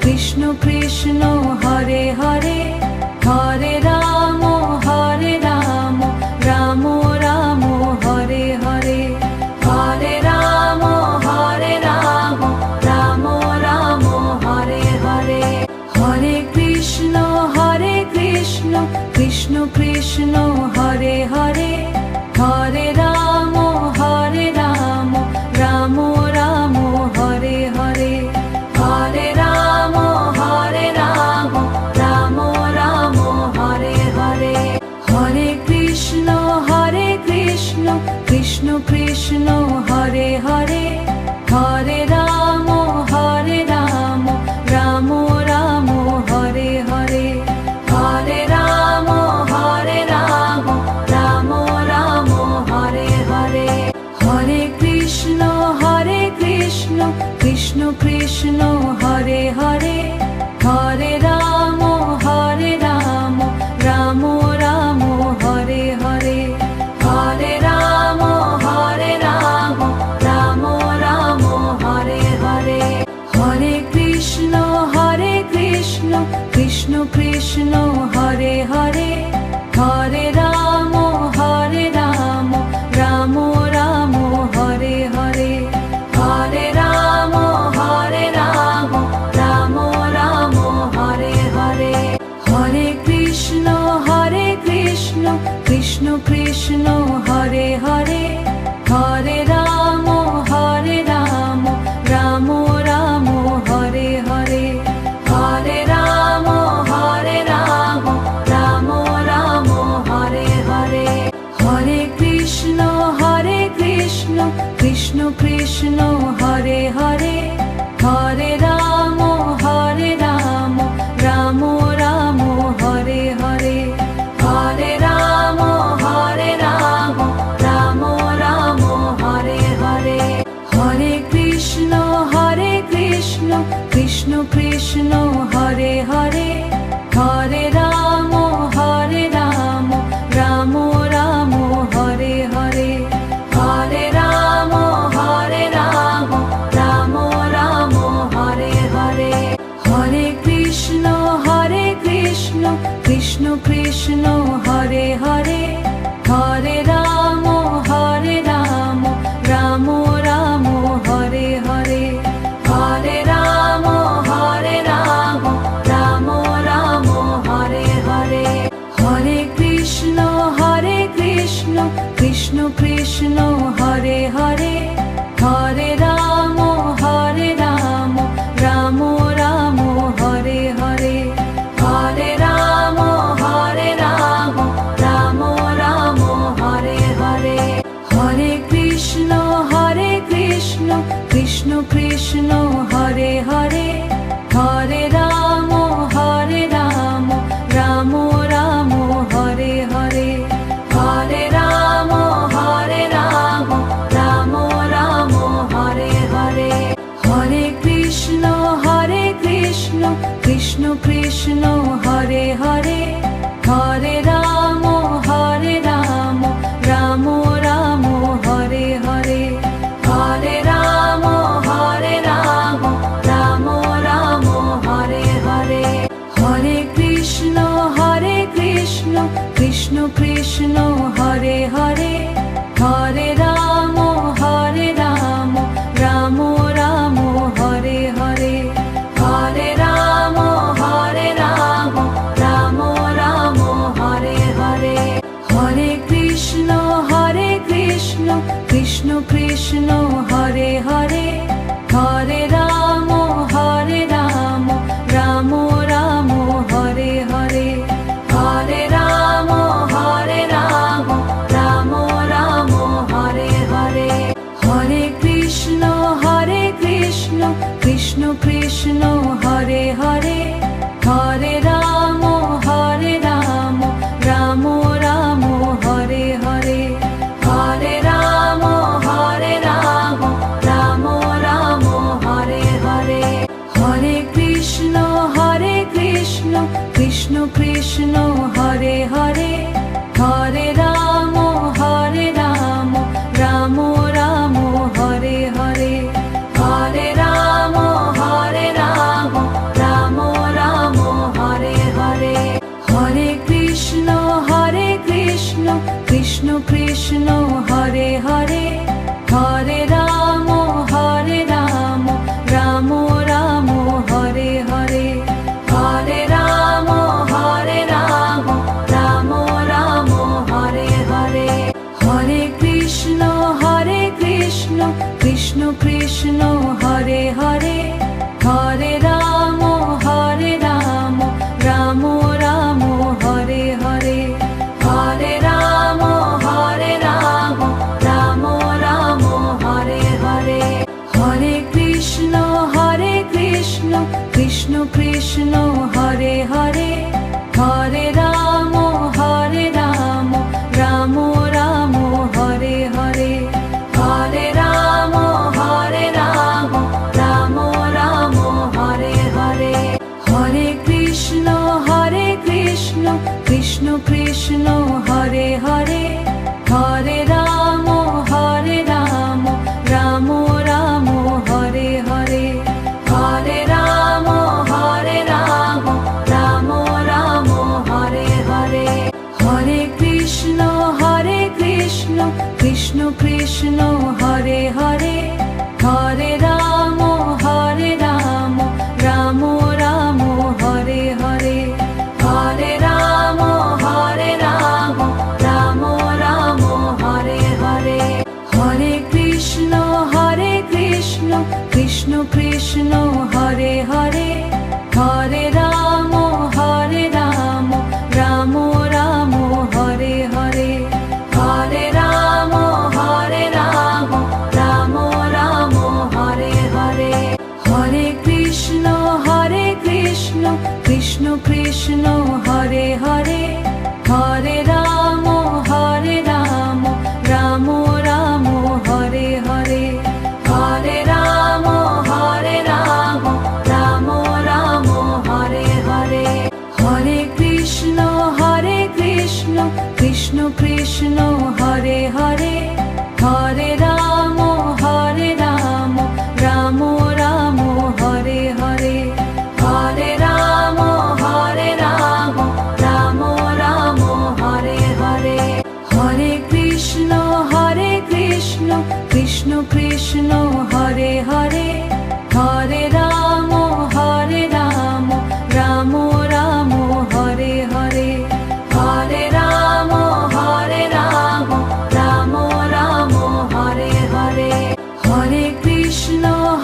Krishna Krishna Hare Hare, Hare Ram Ram Ram Hare Hare, Hare Ram Ram Ram Hare Hare. Hare Krishna Krishna Krishna Hare Hare, Hare Ram Ram Ram Hare Hare, Hare Ram Ram Ram Hare Hare. Hare Krishna Krishna Krishna Hare Hare, Hare Ram Ram Ram Hare Hare, Hare Ram Ram Ram Hare Hare. Hare Krishna Krishna Krishna Hare Hare, Hare Ram Ram Ram Hare Hare, Hare Ram Ram Ram Hare Hare. Hare Krishna Krishna Krishna Hare Hare, Hare Ram Ram Ram Hare Hare, Hare Ram Ram Ram Hare Hare. Hare Krishna Krishna Krishna Hare Hare, Hare Ram Ram Ram Hare Hare, Hare Ram Ram Ram Hare Hare. Hare Krishna Krishna Krishna Hare Hare, Hare Ram Ram Ram Hare Hare, Hare Ram Ram Ram Hare Hare. Hare Krishna Krishna Krishna Hare Hare, Hare Ram Ram Ram Hare Hare, Hare Ram Ram Ram Hare Hare. Hare Krishna Krishna Krishna Hare Hare, Hare Ram Ram Ram Hare Hare, Hare Ram Ram Ram Hare Hare. Hare Krishna Krishna Krishna Hare Hare, Hare Ram Ram Ram Hare Hare, Hare Ram Ram Ram Hare Hare. Hare Krishna Krishna Krishna Hare Hare, Hare Ram Ram Ram Hare Hare, Hare Ram Ram Ram Hare Hare. Hare Krishna Krishna Krishna Hare Hare, Hare Ram Ram Ram Hare Hare, Hare Ram Ram Ram Hare Hare. Hare Krishna Krishna Krishna Hare Hare, Hare Ram Ram Ram Hare Hare, Hare Ram Ram Ram Hare Hare. Hare Krishna Krishna Krishna Hare Hare, Hare Ram Ram Ram Hare Hare, Hare Ram Ram Ram Hare Hare. Hare Krishna Krishna Krishna Hare Hare, Hare Ram Ram Ram Hare Hare, Hare Ram Ram Ram Hare Hare. Hare Krishna Krishna Krishna Hare Hare, Hare Ram Ram Ram Hare Hare, Hare Ram Krishna Hare Hare Hare Ram Ram Ram Hare Hare Hare Ram Ram Ram Hare Hare Hare Krishna Krishna Krishna Hare Hare Hare Ram Ram Ram Hare Hare Hare Ram Ram Ram Hare Hare Hare Krishna Krishna Krishna Hare Hare Hare Ram Ram Ram Hare Hare Hare Ram Ram Ram Hare Hare Hare Krishna Krishna Krishna Hare Hare Hare Ram Ram Ram Hare Hare Hare Ram Ram Ram Hare Hare Hare Krishna Krishna Krishna Hare Hare Hare Ram Ram Ram Hare Hare Hare Ram Ram Ram Hare Hare Hare Krishna Krishna Krishna Hare Hare Hare Ram Ram Ram Hare Hare Hare Ram Ram Ram Hare Hare Hare Krishna Krishna Krishna Hare Hare Hare Ram Ram Ram Hare Hare Hare Ram Ram Ram Hare Hare Hare Krishna Krishna Krishna Hare Hare Hare Ram Ram Ram Hare Hare Hare Ram Ram Ram Hare Hare Hare Krishna Krishna Krishna Hare Hare Hare Ram Ram Ram Hare Hare Hare Ram Ram Ram Hare Hare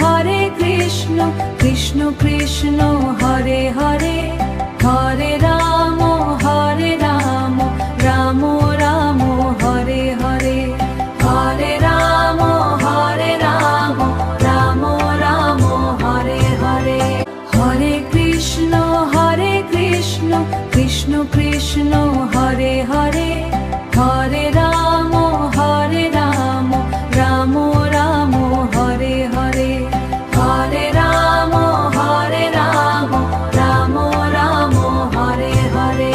Hare Krishna Krishna Krishna Hare Hare Hare Ram Ram Ram Hare Hare Hare Ram Ram Ram Hare Hare Hare Krishna Krishna Krishna Hare Hare Hare Ram Ram Ram Hare Hare Hare Ram Ram Ram Hare Hare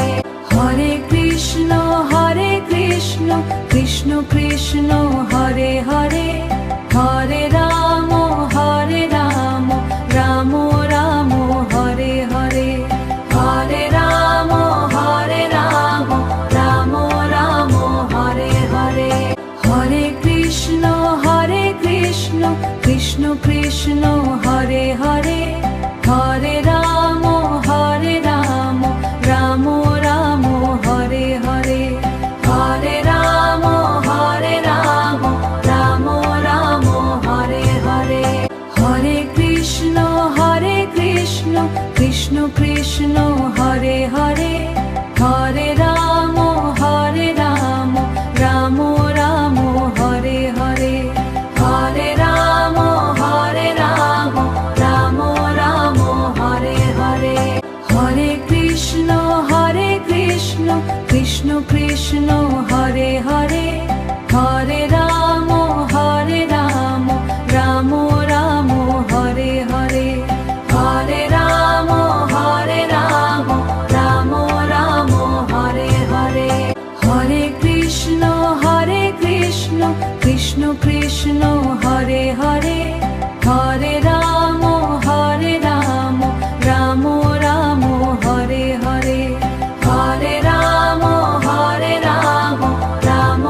Hare Krishna Krishna Krishna Hare Hare Hare Ram Ram Ram Hare Hare Hare Ram Ram Ram Hare Hare Hare Krishna Krishna Krishna Hare Hare Hare Ram Ram Ram Hare Hare Hare Ram Ram Ram Hare Hare Hare Krishna Krishna Krishna Hare Hare Hare Ram Ram Ram Hare Hare Hare Ram Ram Ram Hare Hare Hare Krishna Krishna Krishna Hare Hare Hare Ram Ram Ram Hare Hare Hare Ram Ram Ram Hare Hare Hare Krishna Krishna Krishna Hare Hare Hare Ram Ram Ram Hare Hare Hare Ram Ram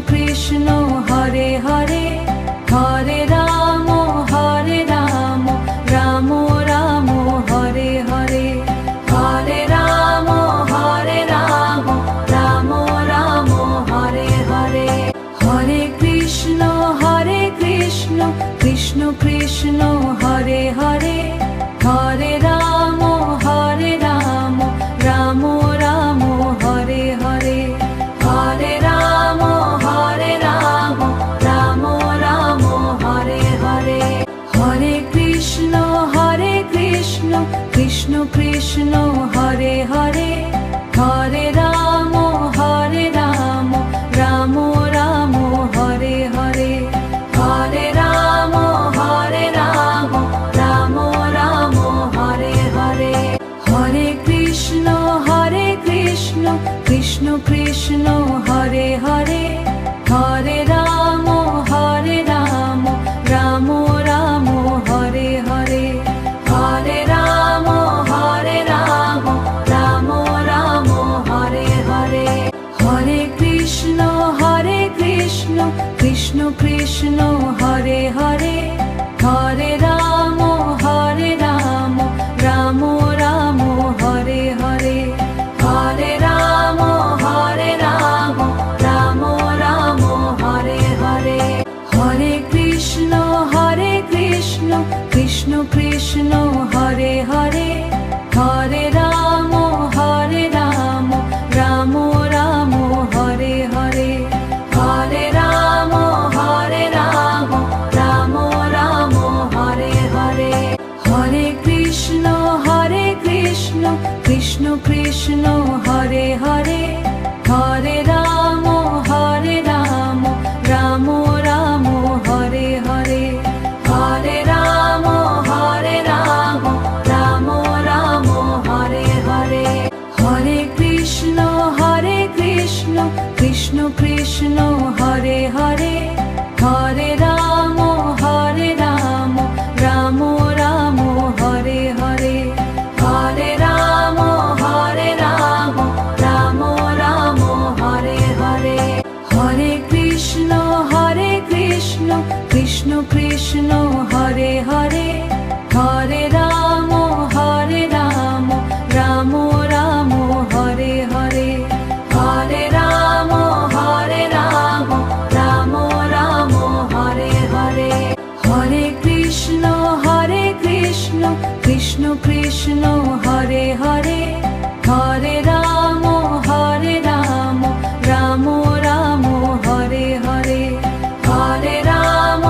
Krishna Hare Hare Hare Ram Ram Ram Hare Hare Hare Ram Ram Ram Hare Hare Hare Krishna Krishna Krishna Hare Hare Hare Ram Ram Ram Hare Hare Hare Ram Ram Ram Hare Hare Hare Krishna Krishna Krishna Hare Hare Hare Ram Ram Ram Hare Hare Hare Ram Ram Ram Hare Hare Hare Krishna Krishna Krishna Hare Hare Hare Ram Ram Ram Hare Hare Hare Ram Ram Ram Hare Hare Hare Krishna Krishna Krishna Hare Hare Hare Ram Ram Ram Hare Hare Hare Ram Ram Ram Hare Hare Hare Krishna Krishna Krishna Hare Hare Hare Ram Ram Ram Hare Hare Hare Ram Ram Ram Hare Hare Hare Krishna Krishna Krishna Hare Hare Hare Ram Ram Ram Hare Hare Hare Ram Ram Ram Hare Hare Hare Krishna Krishna Krishna Hare Hare Hare Ram Ram Ram Hare Hare Hare Ram Ram Ram Hare Hare Hare Krishna Krishna Krishna Hare Hare Hare Ram Ram Ram Hare Hare Hare Ram Ram Ram Hare Hare Hare Krishna Krishna Krishna Hare Hare Hare Ram Ram Ram Hare Hare Hare Ram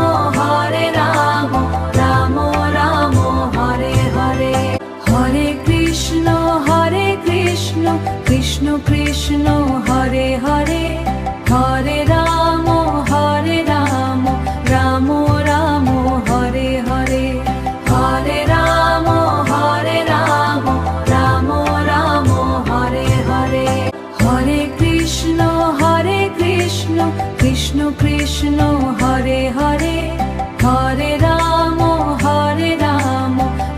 Ram Ram Hare Hare Hare Krishna Krishna Krishna Hare Hare Hare Ram Ram Ram Hare Hare Hare Ram Ram Ram Hare Hare Hare Krishna Krishna Krishna Hare Hare Hare Ram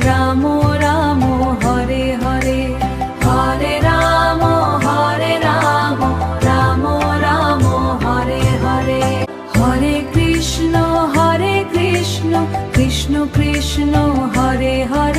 Ram Ram Hare Hare Hare Ram Ram Ram Hare Hare Hare Krishna Krishna Krishna Hare Hare